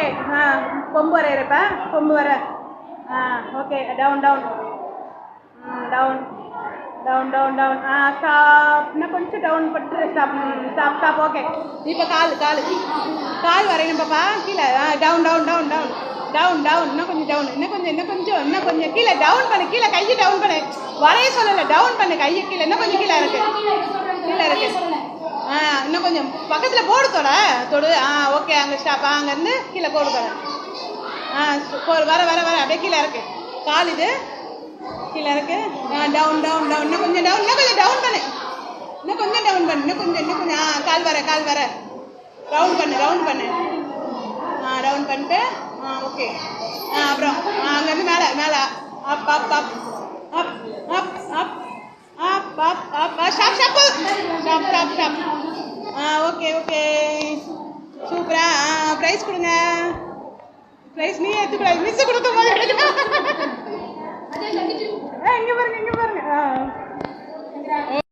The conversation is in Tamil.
ஓகே. கொம்பு வரையிறப்ப கொம்பு வர. Okay. Down down down down down down. Stop. இன்னும் கொஞ்சம் டவுன் பண்ணிட்டு ஸ்டாப். Stop stop. ஓகே. இப்போ கால் கால் கால் வரையணும் பாப்பா. கீழே down down down down down down. இன்னும் கொஞ்சம் டவுன். இன்னும் கொஞ்சம் கீழே டவுன் பண்ணு. கீழே கையை டவுன் பண்ணு. வரைய சொல்லலை, டவுன் பண்ணு கையை கீழே. இன்னும் கொஞ்சம் கீழே இருக்கு. கீழே இருக்கு. இன்னும் கொஞ்சம் பக்கத்தில் போடு தொடு. ஓகே. அங்கே ஸ்டாப். அங்கேருந்து கீழே போடு வர வர வர அப்படியே கீழே இருக்கு. கால் இது கீழே இருக்கு. Down down down. இன்னும் கொஞ்சம் டவுன் பண்ணு. இன்னும் கொஞ்சம் டவுன் பண்ணு. இன்னும் கொஞ்சம் கால் வர ரவுண்ட் பண்ணு. ரவுண்ட் பண்ணிட்டு ஓகே. அப்புறம் அங்கேருந்து மேலே அப் அப் அப் அப் அப் அப் அப் அப் அப் ஸ்டாப் ஸ்டாப். ஓகே. சூப்பரா. ப்ரைஸ் கொடுங்க. ப்ரைஸ் நீ எடுத்துக்கூடாது, மிஸ் கொடுக்கும் போது எடுக்கணும். இங்கே பாருங்க.